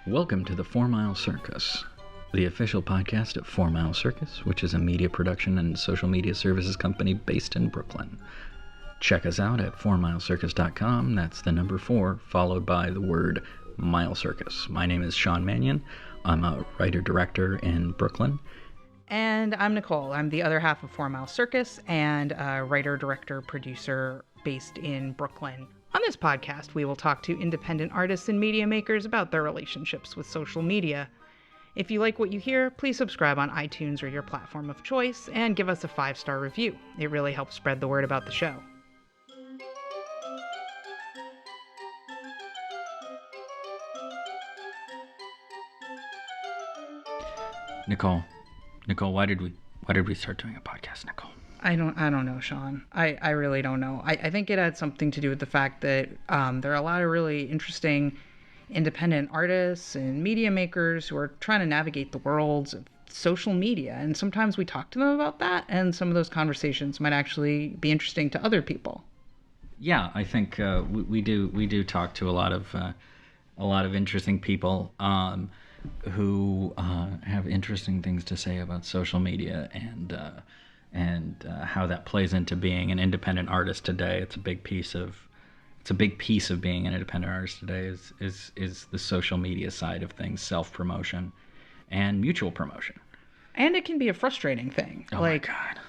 Welcome to the 4MileCircus, the official podcast of 4MileCircus, which is a media production and social media services company based in Brooklyn. Check us out at 4milecircus.com. That's the number 4, followed by the word Mile Circus. My name is Sean Mannion. I'm a writer-director in Brooklyn. And I'm Nicole. I'm the other half of 4MileCircus and a writer, director, producer based in Brooklyn. On this podcast, we will talk to independent artists and media makers about their relationships with social media. If you like what you hear, please subscribe on iTunes or your platform of choice and give us a 5-star review. It really helps spread the word about the show. Nicole, why did we start doing a podcast, Nicole? I don't know, Sean. I really don't know. I think it had something to do with the fact that there are a lot of really interesting independent artists and media makers who are trying to navigate the worlds of social media. And sometimes we talk to them about that, and some of those conversations might actually be interesting to other people. Yeah, I think we do talk to a lot of interesting people who have interesting things to say about social media and how that plays into being an independent artist today. It's a big piece of being an independent artist today is the social media side of things, self-promotion and mutual promotion. And it can be a frustrating thing. Oh my God.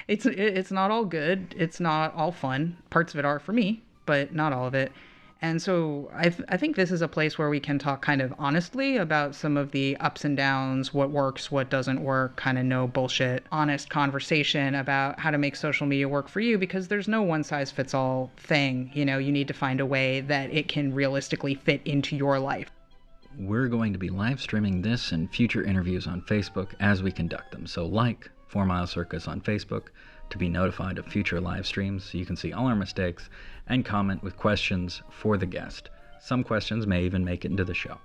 It's not all good. It's not all fun. Parts of it are for me, but not all of it. And so I think this is a place where we can talk kind of honestly about some of the ups and downs, what works, what doesn't work, kind of no bullshit, honest conversation about how to make social media work for you, because there's no one size fits all thing. You know, you need to find a way that it can realistically fit into your life. We're going to be live streaming this and future interviews on Facebook as we conduct them. So like 4MileCircus on Facebook to be notified of future live streams so you can see all our mistakes and comment with questions for the guest. Some questions may even make it into the show.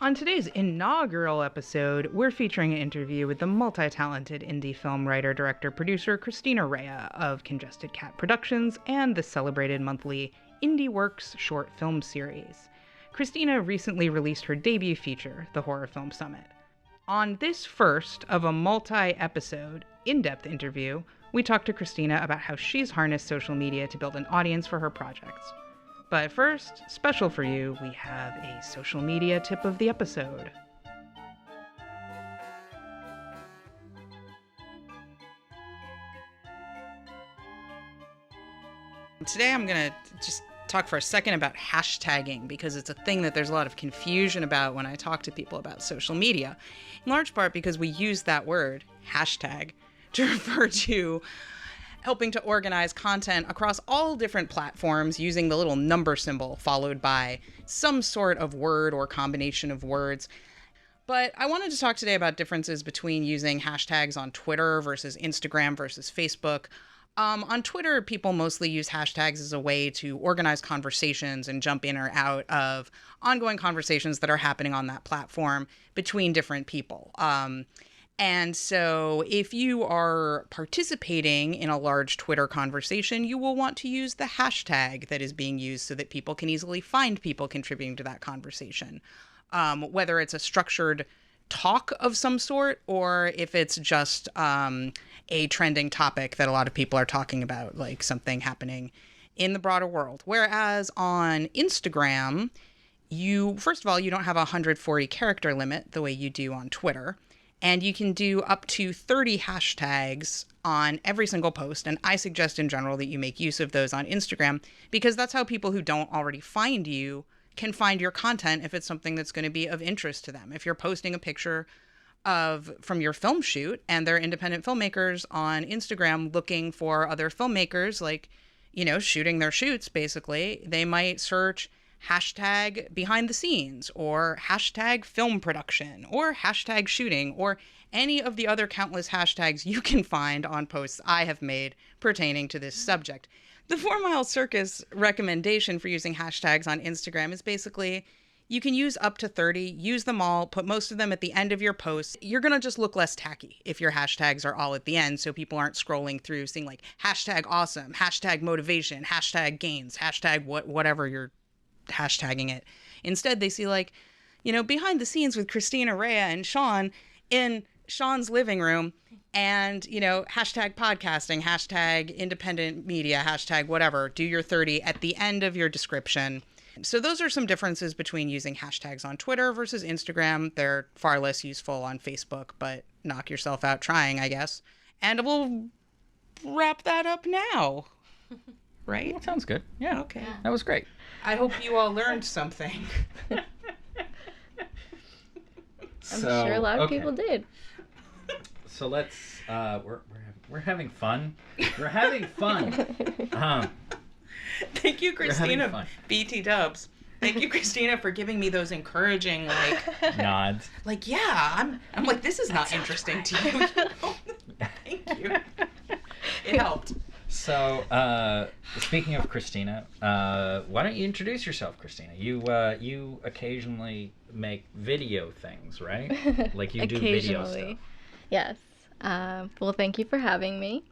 On today's inaugural episode, we're featuring an interview with the multi-talented indie film writer, director, producer Christina Raia of Congested Cat Productions and the celebrated monthly Indie Works short film series. Christina recently released her debut feature, The Horror Film Summit. On this first of a multi-episode, in-depth interview, we talked to Christina about how she's harnessed social media to build an audience for her projects. But first, special for you, we have a social media tip of the episode. Today I'm going to just talk for a second about hashtagging, because it's a thing that there's a lot of confusion about when I talk to people about social media, in large part because we use that word, hashtag, to refer to helping to organize content across all different platforms using the little number symbol followed by some sort of word or combination of words. But I wanted to talk today about differences between using hashtags on Twitter versus Instagram versus Facebook. On Twitter, people mostly use hashtags as a way to organize conversations and jump in or out of ongoing conversations that are happening on that platform between different people. And so if you are participating in a large Twitter conversation, you will want to use the hashtag that is being used so that people can easily find people contributing to that conversation. Whether it's a structured talk of some sort or if it's just a trending topic that a lot of people are talking about, like something happening in the broader world. Whereas on Instagram, first of all, you don't have a 140 character limit the way you do on Twitter. And you can do up to 30 hashtags on every single post. And I suggest in general that you make use of those on Instagram, because that's how people who don't already find you can find your content if it's something that's going to be of interest to them. If you're posting a picture from your film shoot and they're independent filmmakers on Instagram looking for other filmmakers, like, you know, shooting their shoots, basically, they might search hashtag behind the scenes or hashtag film production or hashtag shooting or any of the other countless hashtags you can find on posts I have made pertaining to this subject. The 4MileCircus recommendation for using hashtags on Instagram is basically you can use up to 30, use them all, put most of them at the end of your post. You're going to just look less tacky if your hashtags are all at the end, so people aren't scrolling through seeing like hashtag awesome, hashtag motivation, hashtag gains, hashtag whatever you're hashtagging it. Instead, they see like, behind the scenes with Christina Raia and Sean in Sean's living room, and, hashtag podcasting, hashtag independent media, hashtag whatever, do your 30 at the end of your description. So those are some differences between using hashtags on Twitter versus Instagram. They're far less useful on Facebook, but knock yourself out trying, I guess. And we'll wrap that up now. Right? That sounds good. Yeah. Okay. That was great. I hope you all learned something. I'm sure a lot of people did. So let's we're having fun. We're having fun. Thank you, Christina. BT Dubs. Thank you, Christina, for giving me those encouraging nods. I'm like, this is not interesting to you. Thank you. It helped. So, speaking of Christina, why don't you introduce yourself, Christina? You occasionally make video things, right? Like you do video stuff. Yes. Well, thank you for having me.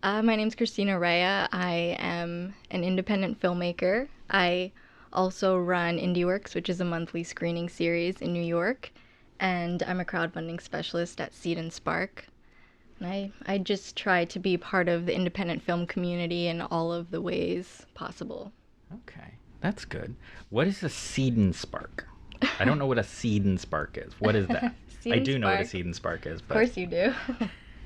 My name's Christina Raia. I am an independent filmmaker. I also run IndieWorks, which is a monthly screening series in New York, and I'm a crowdfunding specialist at Seed and Spark. And I just try to be part of the independent film community in all of the ways possible. Okay, that's good. What is a Seed and Spark? I don't know what a Seed and Spark is. What is that? I do know what a Seed and Spark is. But... Of course you do.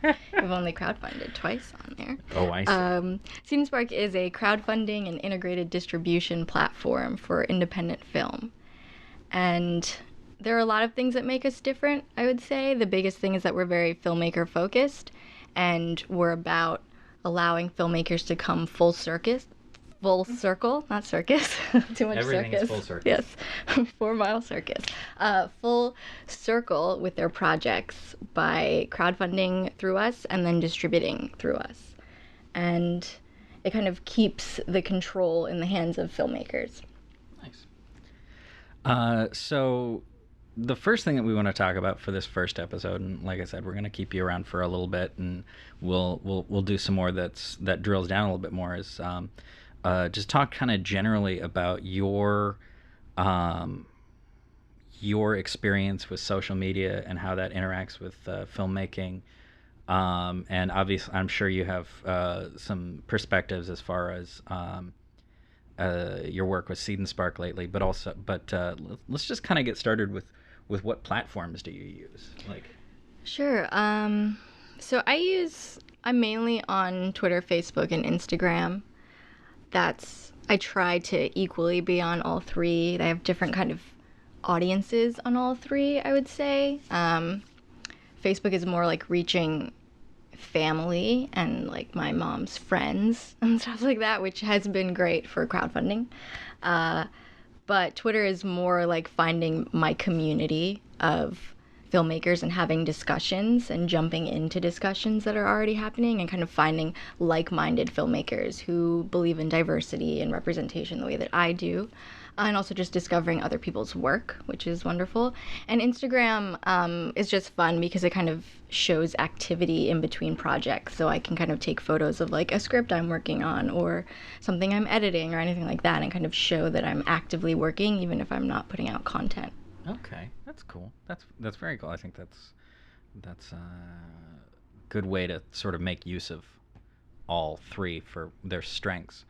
We've only crowdfunded twice on there. Oh, I see. Seed and Spark is a crowdfunding and integrated distribution platform for independent film. And there are a lot of things that make us different, I would say. The biggest thing is that we're very filmmaker focused, and we're about allowing filmmakers to come full circle, not circus. Too much Everything circus. Is full circus. Yes, 4MileCircus. Full circle with their projects by crowdfunding through us and then distributing through us. And it kind of keeps the control in the hands of filmmakers. Nice. So the first thing that we want to talk about for this first episode, and like I said, we're going to keep you around for a little bit, and we'll do some more that drills down a little bit more, is just talk kind of generally about your experience with social media and how that interacts with filmmaking. And obviously, I'm sure you have some perspectives as far as your work with Seed and Spark lately, but let's just kind of get started with what platforms do you use? Sure. So I'm mainly on Twitter, Facebook, and Instagram. I try to equally be on all three. They have different kind of audiences on all three, I would say. Facebook is more like reaching family and like my mom's friends and stuff like that, which has been great for crowdfunding. But Twitter is more like finding my community of filmmakers and having discussions and jumping into discussions that are already happening and kind of finding like-minded filmmakers who believe in diversity and representation the way that I do. And also just discovering other people's work, which is wonderful. And Instagram is just fun because it kind of shows activity in between projects. So I can kind of take photos of like a script I'm working on or something I'm editing or anything like that and kind of show that I'm actively working even if I'm not putting out content. Okay, that's cool. That's very cool. I think that's a good way to sort of make use of all three for their strengths.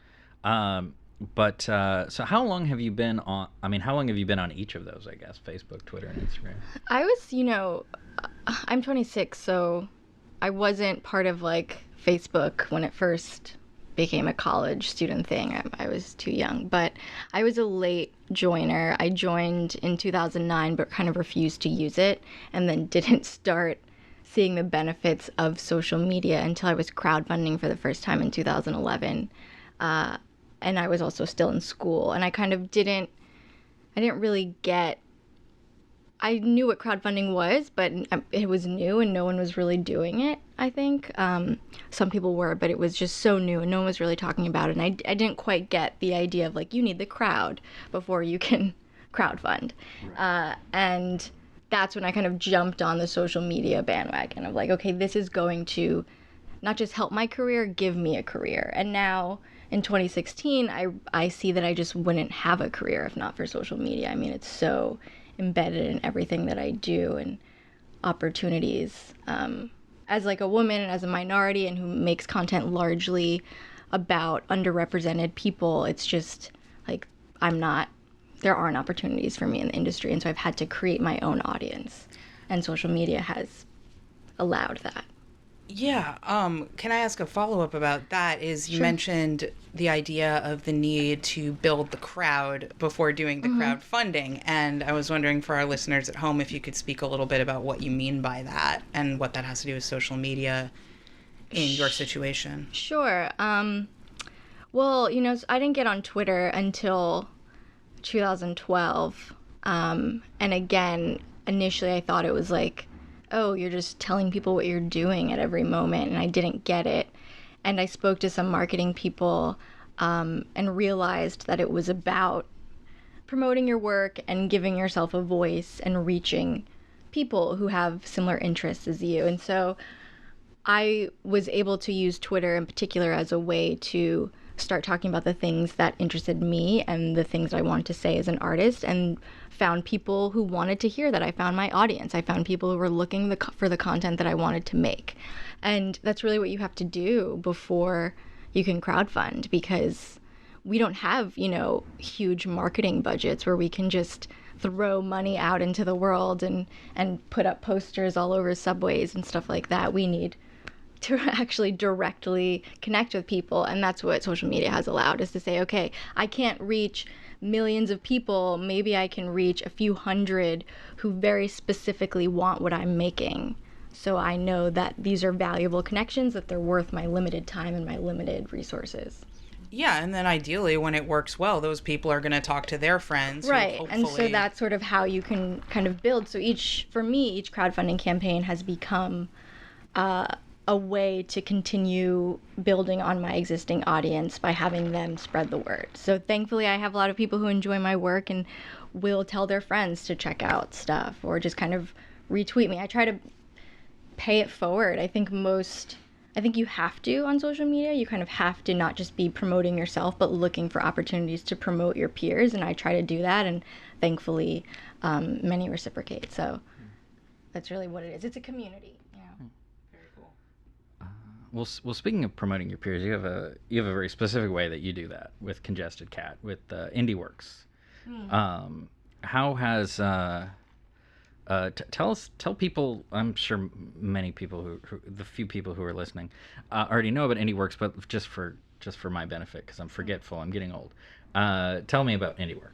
But so how long have you been on? I mean, how long have you been on each of those? I guess Facebook, Twitter, and Instagram. I was, I'm 26, so I wasn't part of like Facebook when it first became a college student thing. I was too young, but I was a late joiner. I joined in 2009, but kind of refused to use it, and then didn't start seeing the benefits of social media until I was crowdfunding for the first time in 2011. And I was also still in school, and I didn't really get, I knew what crowdfunding was, but it was new and no one was really doing it, I think. Some people were, but it was just so new and no one was really talking about it. And I didn't quite get the idea of like, you need the crowd before you can crowdfund. Right. And that's when I kind of jumped on the social media bandwagon of like, okay, this is going to not just help my career, give me a career. And now, in 2016, I see that I just wouldn't have a career if not for social media. I mean, it's so embedded in everything that I do, and opportunities. As like a woman and as a minority and who makes content largely about underrepresented people, it's just like there aren't opportunities for me in the industry, and so I've had to create my own audience, and social media has allowed that. Yeah. Can I ask a follow-up about that? You Sure. mentioned the idea of the need to build the crowd before doing the crowdfunding. And I was wondering for our listeners at home if you could speak a little bit about what you mean by that and what that has to do with social media in your situation. Sure. Well, I didn't get on Twitter until 2012. And again, initially I thought it was like, oh, you're just telling people what you're doing at every moment, and I didn't get it. And I spoke to some marketing people and realized that it was about promoting your work and giving yourself a voice and reaching people who have similar interests as you. And so I was able to use Twitter in particular as a way to start talking about the things that interested me and the things I wanted to say as an artist, and found people who wanted to hear that. I found my audience. I found people who were looking for the content that I wanted to make. And that's really what you have to do before you can crowdfund, because we don't have, huge marketing budgets where we can just throw money out into the world and put up posters all over subways and stuff like that. We need to actually directly connect with people, and that's what social media has allowed, is to say, okay, I can't reach millions of people, maybe I can reach a few hundred who very specifically want what I'm making. So I know that these are valuable connections, that they're worth my limited time and my limited resources. Yeah, and then ideally, when it works well, those people are going to talk to their friends. Right, and so that's sort of how you can kind of build. So each crowdfunding campaign has become a way to continue building on my existing audience by having them spread the word. So thankfully, I have a lot of people who enjoy my work and will tell their friends to check out stuff or just kind of retweet me. I try to pay it forward. I think you have to on social media. You kind of have to not just be promoting yourself, but looking for opportunities to promote your peers. And I try to do that, and thankfully, many reciprocate. So that's really what it is. It's a community. Well, speaking of promoting your peers, you have a very specific way that you do that with Congested Cat, with IndieWorks. How has tell people? I'm sure many people the few people who are listening already know about IndieWorks, but just for my benefit, because I'm forgetful, I'm getting old. Tell me about IndieWorks.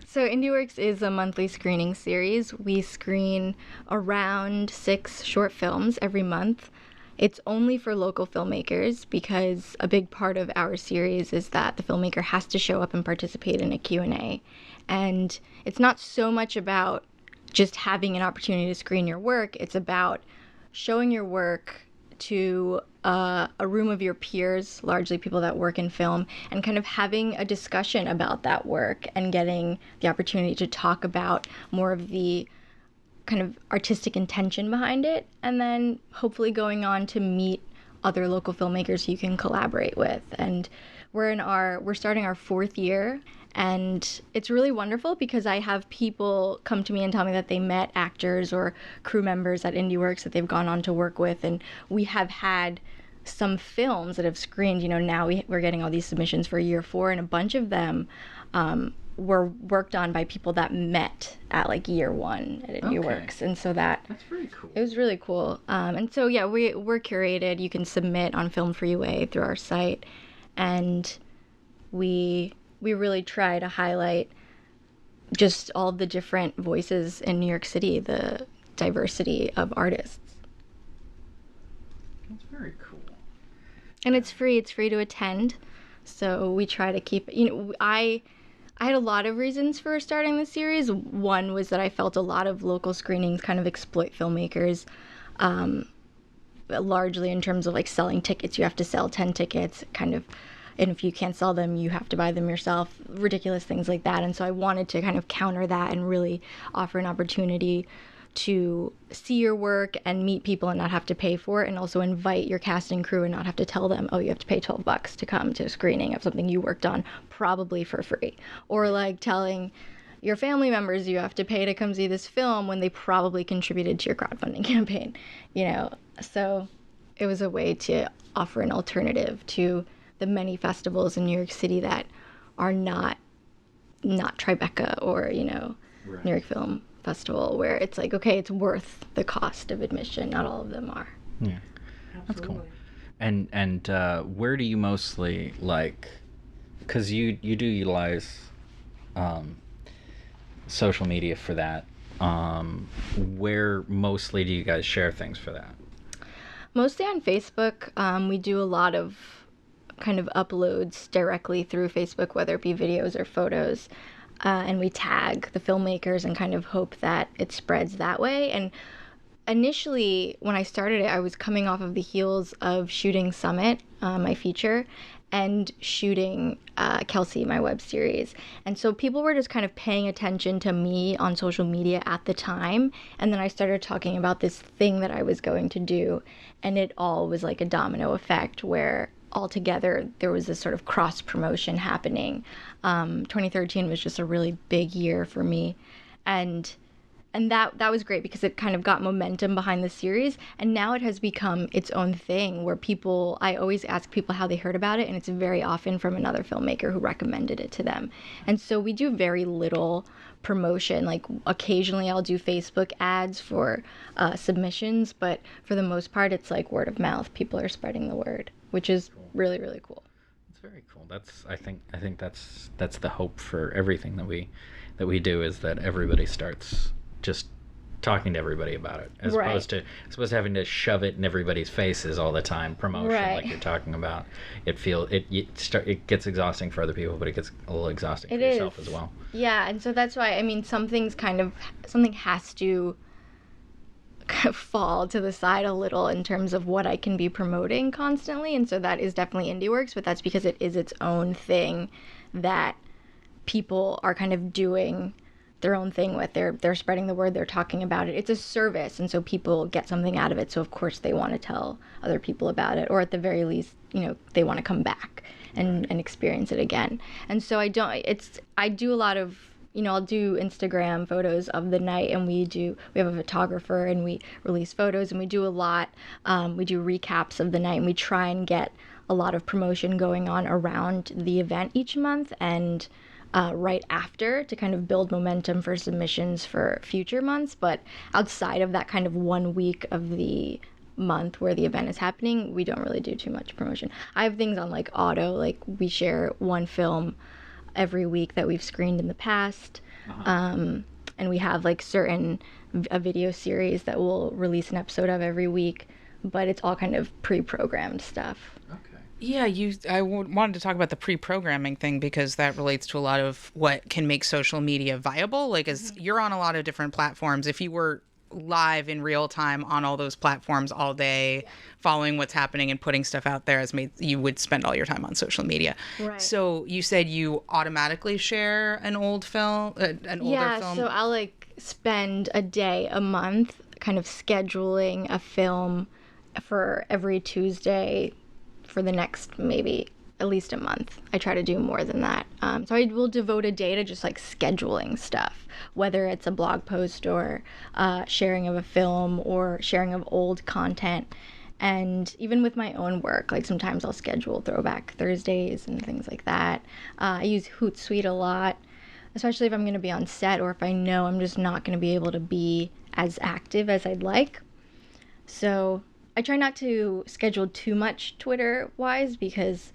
So IndieWorks is a monthly screening series. We screen around 6 short films every month. It's only for local filmmakers, because a big part of our series is that the filmmaker has to show up and participate in a Q&A. And it's not so much about just having an opportunity to screen your work. It's about showing your work to a room of your peers, largely people that work in film, and kind of having a discussion about that work and getting the opportunity to talk about more of the kind of artistic intention behind it, and then hopefully going on to meet other local filmmakers you can collaborate with. And we're starting our 4th year, and it's really wonderful because I have people come to me and tell me that they met actors or crew members at IndieWorks that they've gone on to work with, and we have had some films that have screened. Now we're getting all these submissions for year 4, and a bunch of them were worked on by people that met at like year 1 at IndieWorks. And so that's very cool. It was really cool. And so yeah, we're curated. You can submit on Film Freeway through our site, and we really try to highlight just all the different voices in New York City, the diversity of artists. That's very cool. And it's free to attend. So we try to keep it, I had a lot of reasons for starting the series. One was that I felt a lot of local screenings kind of exploit filmmakers, largely in terms of like selling tickets. You have to sell 10 tickets, and if you can't sell them, you have to buy them yourself, ridiculous things like that. And so I wanted to kind of counter that and really offer an opportunity to see your work and meet people and not have to pay for it, and also invite your cast and crew and not have to tell them, oh, you have to pay $12 to come to a screening of something you worked on, probably for free. Or like telling your family members you have to pay to come see this film when they probably contributed to your crowdfunding campaign, So it was a way to offer an alternative to the many festivals in New York City that are not Tribeca or, Right. New York Film Festival, where it's like, okay, it's worth the cost of admission. Not all of them are. Yeah, that's cool. And where do you mostly because you do utilize social media for that. Where mostly do you guys share things for that? Mostly on Facebook. We do a lot of kind of uploads directly through Facebook, whether it be videos or photos. And we tag the filmmakers and kind of hope that it spreads that way. And initially, when I started it, I was coming off of the heels of shooting Summit, my feature, and shooting Kelsey, my web series. And so people were just kind of paying attention to me on social media at the time. And then I started talking about this thing that I was going to do. And it all was like a domino effect where altogether there was this sort of cross promotion happening. 2013 was just a really big year for me. And that was great because it kind of got momentum behind the series, and now it has become its own thing where I always ask people how they heard about it, and it's very often from another filmmaker who recommended it to them. And so we do very little promotion. Like occasionally I'll do Facebook ads for submissions, but for the most part it's like word of mouth. People are spreading the word, which is really, really cool. It's very cool. I think that's the hope for everything that we do, is that everybody starts just talking to everybody about it, as Right. opposed to having to shove it in everybody's faces all the time. Promotion, Right. like you're talking about, it gets exhausting for other people, but it gets a little exhausting for It is. yourself as well. Yeah, and so that's why, something has to fall to the side a little in terms of what I can be promoting constantly, and so that is definitely IndieWorks, but that's because it is its own thing that people are kind of doing their own thing with. They're spreading the word, they're talking about it. It's a service, and so people get something out of it, so of course they want to tell other people about it, or at the very least, they want to come back and experience it again. And so I do a lot of, I'll do Instagram photos of the night, and we have a photographer, and we release photos, and we do a lot, we do recaps of the night, and we try and get a lot of promotion going on around the event each month, and right after, to kind of build momentum for submissions for future months. But outside of that kind of 1 week of the month where the event is happening, we don't really do too much promotion. I have things on like auto, like we share one film every week that we've screened in the past. And we have like a video series that we'll release an episode of every week, but it's all kind of pre-programmed stuff. Okay. Yeah, wanted to talk about the pre-programming thing because that relates to a lot of what can make social media viable. Like, as you're on a lot of different platforms, if you were live in real time on all those platforms all day, following what's happening and putting stuff out there, you would spend all your time on social media. Right. So you said you automatically share an older film. Yeah, so I'll like spend a day a month kind of scheduling a film for every Tuesday for the next maybe at least a month. I try to do more than that. So I will devote a day to just like scheduling stuff, whether it's a blog post or sharing of a film or sharing of old content. And even with my own work, like sometimes I'll schedule Throwback Thursdays and things like that. I use Hootsuite a lot, especially if I'm going to be on set or if I know I'm just not going to be able to be as active as I'd like. So I try not to schedule too much Twitter-wise because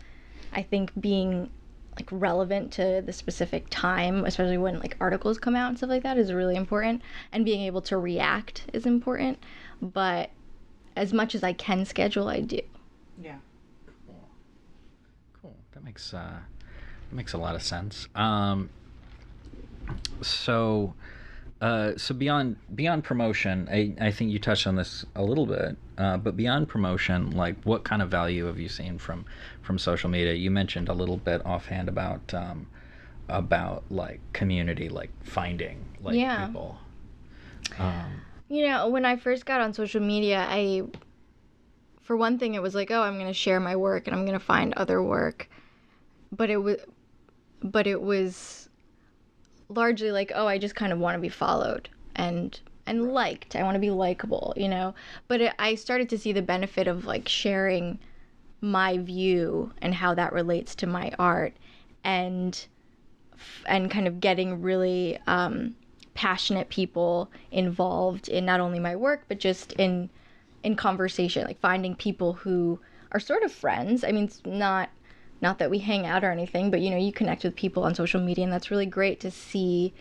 I think being like relevant to the specific time, especially when like articles come out and stuff like that, is really important. And being able to react is important. But as much as I can schedule, I do. Yeah. Cool. That makes a lot of sense. So beyond promotion, I think you touched on this a little bit, but beyond promotion, like what kind of value have you seen from social media? You mentioned a little bit offhand about like community, like finding like people. You know, when I first got on social media, for one thing, it was like, oh, I'm going to share my work and I'm going to find other work. But it was largely like, oh, I just kind of want to be followed and liked. I want to be likable, you know. But I started to see the benefit of like sharing my view and how that relates to my art, and kind of getting really passionate people involved in not only my work but just in conversation, like finding people who are sort of friends. I mean, it's not that we hang out or anything, but you know, you connect with people on social media, and that's really great to see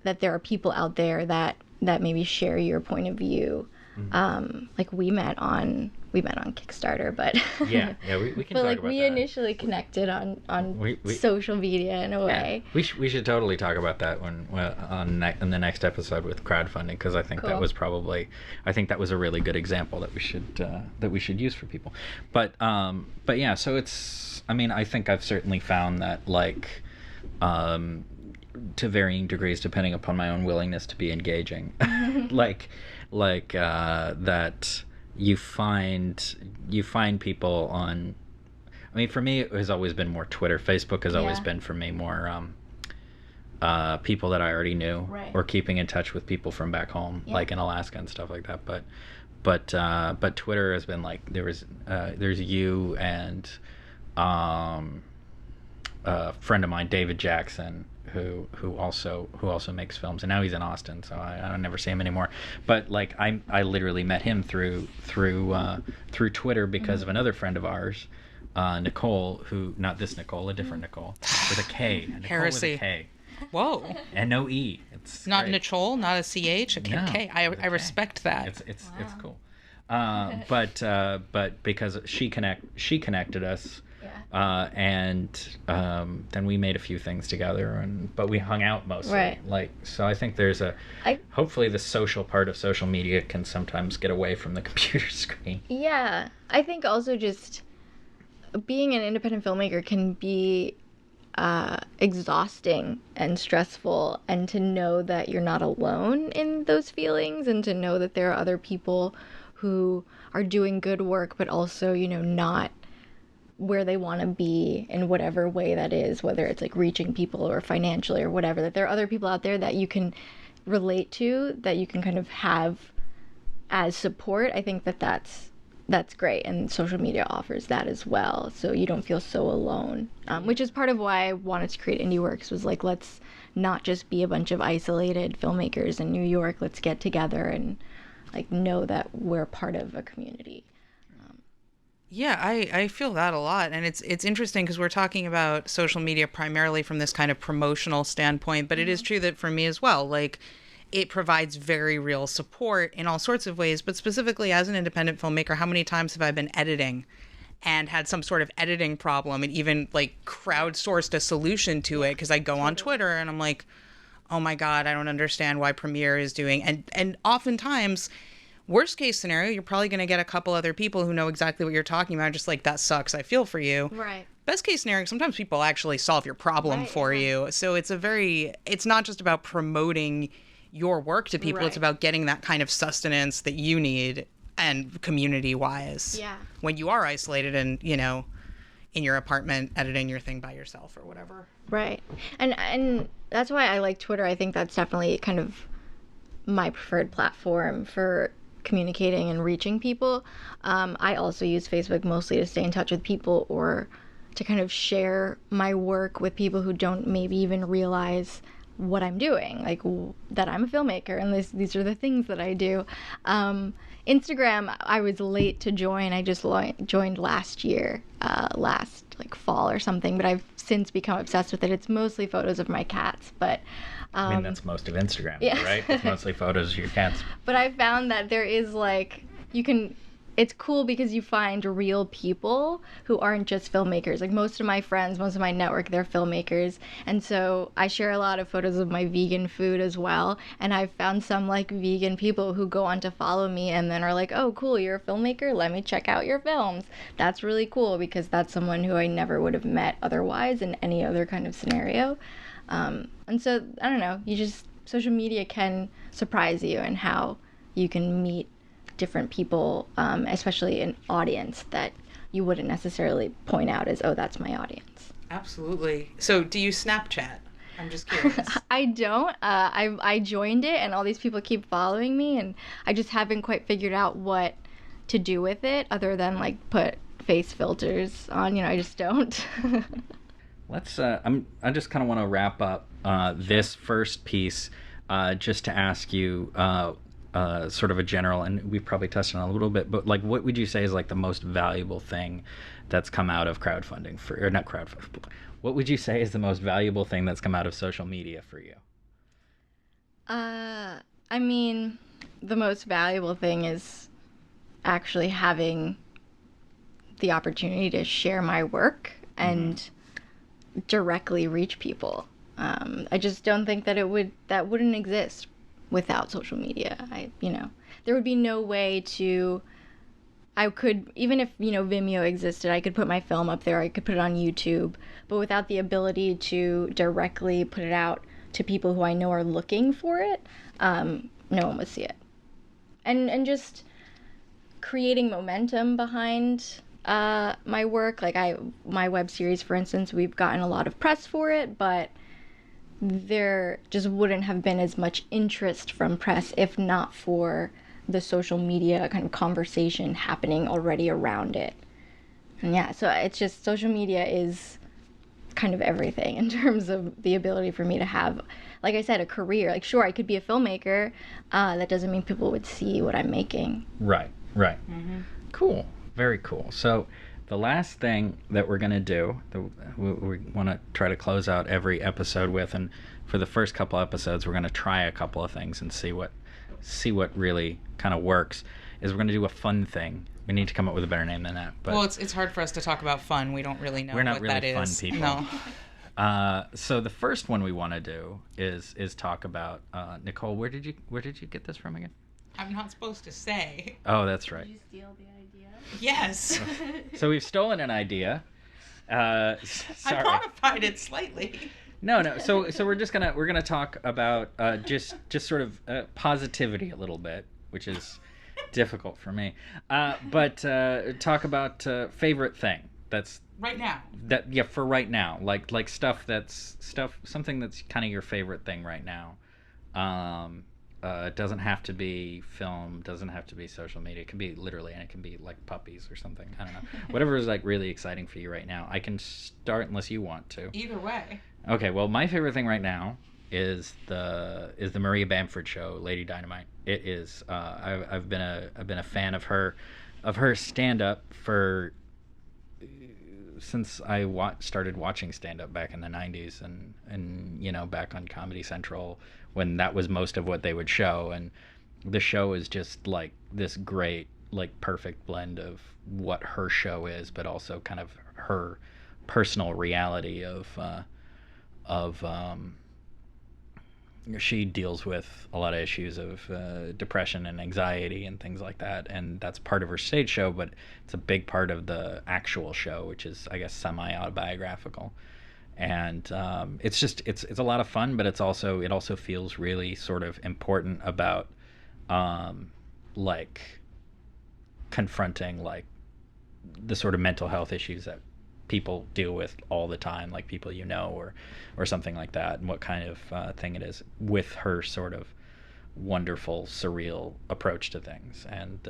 that there are people out there that maybe share your point of view. Like we met on Kickstarter, but yeah, we can. But talk like about we that. initially connected on social media in a way. We should totally talk about that when in the next episode with crowdfunding, because I think Cool. that was a really good example that we should use for people. But yeah, so it's, I mean, I think I've certainly found that, like, to varying degrees depending upon my own willingness to be engaging, that you find people on, I mean, for me it has always been more Twitter. Facebook has always been for me more people that I already knew, Right. or keeping in touch with people from back home, like in Alaska and stuff like that. But Twitter has been like, there's you and a friend of mine, David Jackson, who also makes films, and now he's in Austin, so I don't never see him anymore. But like I literally met him through Twitter because of another friend of ours, Nicole, who, not this Nicole, a different Nicole, with a K. Nicole Heresy. with a K. Whoa. And no E. It's Not great. Nicole, not a CH, a No, K. I respect that. It's cool. But because she connected us. And then we made a few things together, but we hung out mostly. Right. Like, so I think there's hopefully the social part of social media can sometimes get away from the computer screen. Yeah, I think also just being an independent filmmaker can be exhausting and stressful, and to know that you're not alone in those feelings, and to know that there are other people who are doing good work but also, you know, not where they want to be in whatever way that is, whether it's like reaching people or financially or whatever, that there are other people out there that you can relate to, that you can kind of have as support. I think that's great, and social media offers that as well, so you don't feel so alone, which is part of why I wanted to create IndieWorks, was like, let's not just be a bunch of isolated filmmakers in New York, let's get together and like know that we're part of a community. Yeah, I feel that a lot. And it's interesting because we're talking about social media primarily from this kind of promotional standpoint, but it is true that for me as well, like, it provides very real support in all sorts of ways. But specifically as an independent filmmaker, how many times have I been editing and had some sort of editing problem, and even like crowdsourced a solution to it? Because I go on Twitter and I'm like, oh my God, I don't understand why Premiere is doing. And oftentimes, worst case scenario, you're probably going to get a couple other people who know exactly what you're talking about, just like, that sucks, I feel for you. Right. Best case scenario, sometimes people actually solve your problem for you. So it's not just about promoting your work to people, it's about getting that kind of sustenance that you need, and community-wise. Yeah. When you are isolated and, you know, in your apartment editing your thing by yourself or whatever. Right. And that's why I like Twitter. I think that's definitely kind of my preferred platform for communicating and reaching people. I also use Facebook mostly to stay in touch with people, or to kind of share my work with people who don't maybe even realize what I'm doing, like that I'm a filmmaker and these are the things that I do. Instagram, I was late to join. I just joined last year, last like fall or something, but I've since become obsessed with it. It's mostly photos of my cats, but I mean, that's most of Instagram, yeah. right? It's mostly photos of your cats. But I found that there is like, it's cool because you find real people who aren't just filmmakers. Like most of my friends, most of my network, they're filmmakers. And so I share a lot of photos of my vegan food as well. And I've found some like vegan people who go on to follow me and then are like, oh, cool, you're a filmmaker? Let me check out your films. That's really cool because that's someone who I never would have met otherwise in any other kind of scenario. And so, I don't know, social media can surprise you in how you can meet different people, especially an audience that you wouldn't necessarily point out as, oh, that's my audience. Absolutely. So do you Snapchat? I'm just curious. I don't. I joined it, and all these people keep following me, and I just haven't quite figured out what to do with it other than like put face filters on. I just don't. Let's. I just kind of want to wrap up this first piece, just to ask you sort of a general, and we've probably touched on it a little bit, but like, what would you say is like the most valuable thing that's come out of crowdfunding or not crowdfunding? What would you say is the most valuable thing that's come out of social media for you? I mean, the most valuable thing is actually having the opportunity to share my work and directly reach people. I just don't think that that wouldn't exist without social media. There would be no way I could, even if, Vimeo existed, I could put my film up there, I could put it on YouTube, but without the ability to directly put it out to people who I know are looking for it, no one would see it. And just creating momentum behind my work, like my web series, for instance, we've gotten a lot of press for it, but there just wouldn't have been as much interest from press if not for the social media kind of conversation happening already around it. And yeah, so it's just, social media is kind of everything in terms of the ability for me to have, like I said, a career. Like, sure, I could be a filmmaker. That doesn't mean people would see what I'm making. Right. Mm-hmm. Cool. Very cool. So the last thing that we're going to do, we want to try to close out every episode with, and for the first couple episodes, we're going to try a couple of things and see what really kind of works, is we're going to do a fun thing. We need to come up with a better name than that. But well, it's hard for us to talk about fun. We don't really know what that is. We're not really fun people. No. So the first one we want to do is talk about Nicole. Where did you get this from again? I'm not supposed to say. Oh, that's right. Did you steal the idea? Yes. So we've stolen an idea. Sorry. I modified it slightly. No. So we're gonna talk about just sort of positivity a little bit, which is difficult for me. But talk about favorite thing that's right now. For right now, like something that's kind of your favorite thing right now. It doesn't have to be film, doesn't have to be social media. It can be literally, and it can be like puppies or something. I don't know. Whatever is like really exciting for you right now. I can start unless you want to. Either way. Okay, well, my favorite thing right now is the Maria Bamford show, Lady Dynamite. It is. I've been a fan of her stand up since I started watching stand up back in the 90s and back on Comedy Central when that was most of what they would show, and the show is just like this great, like, perfect blend of what her show is, but also kind of her personal reality of she deals with a lot of issues of depression and anxiety and things like that, and that's part of her stage show, but it's a big part of the actual show, which is, I guess, semi-autobiographical. And it's a lot of fun, but it also feels really sort of important about like confronting like the sort of mental health issues that people deal with all the time, like people or something like that, and what kind of thing it is with her sort of wonderful, surreal approach to things. And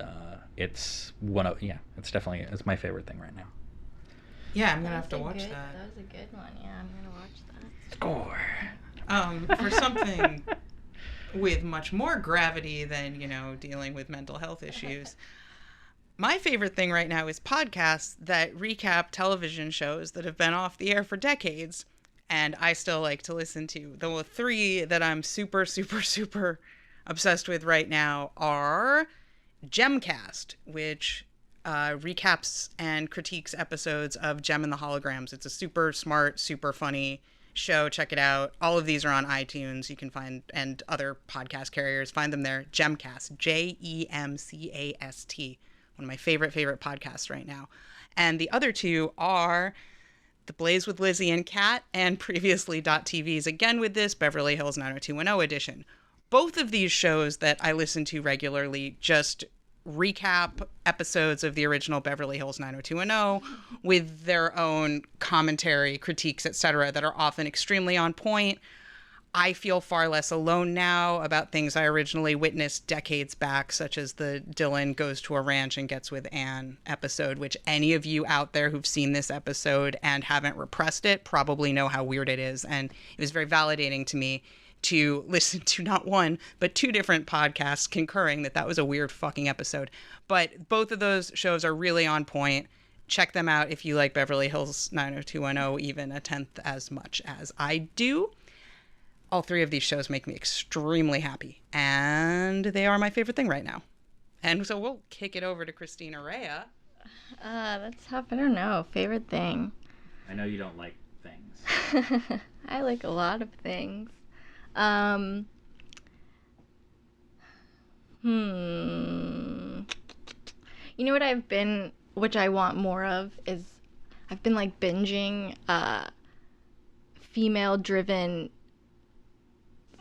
it's it's my favorite thing right now. Yeah, I'm gonna have to watch that. That was a good one. Yeah, I'm gonna watch Score. that. For something with much more gravity than, dealing with mental health issues. My favorite thing right now is podcasts that recap television shows that have been off the air for decades, and I still like to listen to. The three that I'm super, super, super obsessed with right now are Gemcast, which recaps and critiques episodes of Gem and the Holograms. It's a super smart, super funny show. Check it out. All of these are on iTunes. You can find, and other podcast carriers, find them there. Gemcast, Gemcast. One of my favorite podcasts right now. And the other two are The Blaze with Lizzie and Kat and Previously.TV's Again with This Beverly Hills 90210 edition. both of these shows that I listen to regularly just recap episodes of the original Beverly Hills 90210 with their own commentary, critiques, etc., that are often extremely on point. I feel far less alone now about things I originally witnessed decades back, such as the Dylan goes to a ranch and gets with Anne episode, which any of you out there who've seen this episode and haven't repressed it probably know how weird it is. And it was very validating to me to listen to not one, but two different podcasts concurring that was a weird fucking episode. But both of those shows are really on point. Check them out if you like Beverly Hills 90210 even a tenth as much as I do. All three of these shows make me extremely happy, and they are my favorite thing right now. And so we'll kick it over to Christina Raia. That's tough. I don't know. Favorite thing. I know you don't like things. I like a lot of things. You know what which I want more of, is I've been like binging female-driven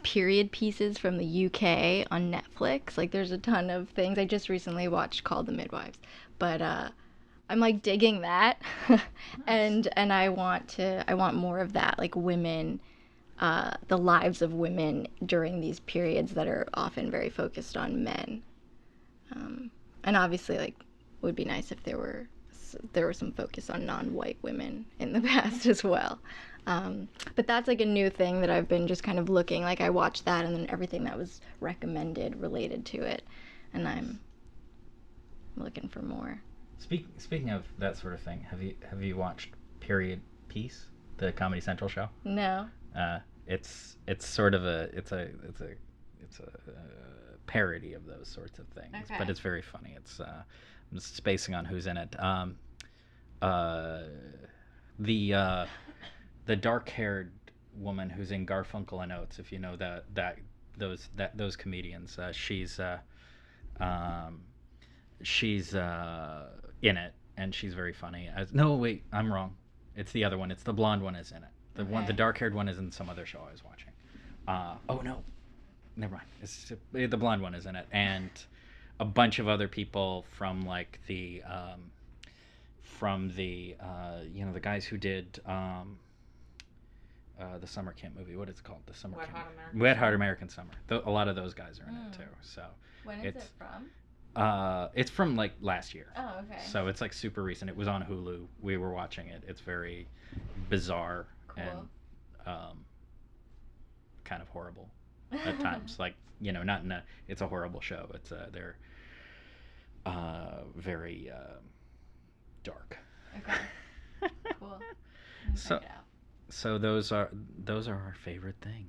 period pieces from the UK on Netflix. Like, there's a ton of things. I just recently watched Called the Midwives, but I'm like digging that. and I want more of that, like women, the lives of women during these periods that are often very focused on men. And obviously, like, it would be nice if there were some focus on non-white women in the past as well. But that's like a new thing that I've been just kind of looking. Like, I watched that and then everything that was recommended related to it, and I'm looking for more. Speaking of that sort of thing, have you watched Period Piece, the Comedy Central show? No. It's sort of a parody of those sorts of things, okay. But it's very funny. It's I'm just spacing on who's in it. The dark-haired woman who's in Garfunkel and Oates, if you know those comedians, she's in it, and she's very funny. No, wait, I'm wrong. It's the other one. It's the blonde one is in it. The dark-haired one is in some other show I was watching. Oh no, never mind. The blonde one is in it, and a bunch of other people from like the the guys who did the summer camp movie. What is it called? The summer Wet camp. Hot American Wet Hot American Summer. A lot of those guys are in it too. So When is it from? it's from like last year. Oh, okay. So it's like super recent. It was on Hulu. We were watching it. It's very bizarre Cool. and kind of horrible at times. Like, not in a. It's a horrible show. It's they're very dark. Okay. Cool. So those are our favorite things.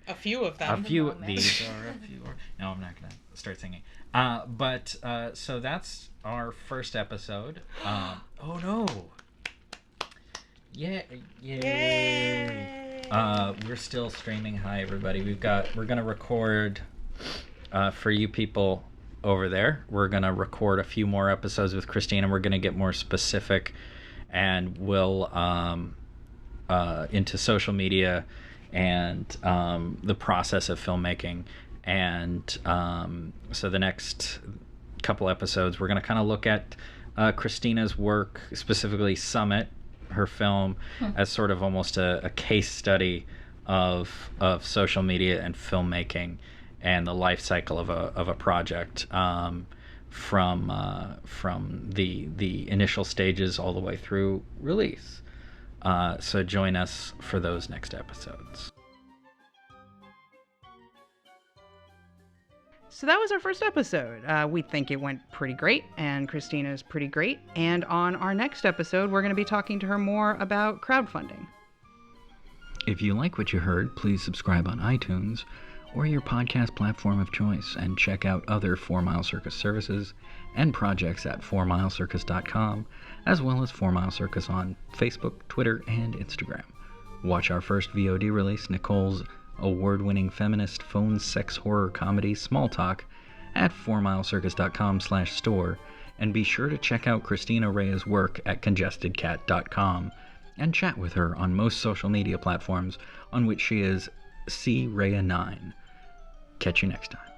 A few of them. These are a few. No, I'm not gonna start singing. But so that's our first episode. Oh no! Yeah, yay! We're still streaming. Hi everybody. We're gonna record for you people over there. We're gonna record a few more episodes with Christina. We're gonna get more specific, and we'll into social media and the process of filmmaking. And so the next couple episodes, we're going to kind of look at Christina's work, specifically Summit, her film, as sort of almost a case study of social media and filmmaking and the life cycle of a project, from the initial stages all the way through release. So join us for those next episodes. So that was our first episode. We think it went pretty great, and Christina's pretty great. And on our next episode, we're going to be talking to her more about crowdfunding. If you like what you heard, please subscribe on iTunes or your podcast platform of choice, and check out other 4MileCircus services and projects at 4MileCircus.com, as well as 4MileCircus on Facebook, Twitter, and Instagram. Watch our first VOD release, Nicole's award-winning feminist phone sex horror comedy Small Talk, at 4MileCircus.com/store, and be sure to check out Christina Raia's work at CongestedCat.com and chat with her on most social media platforms, on which she is CRaia9. Catch you next time.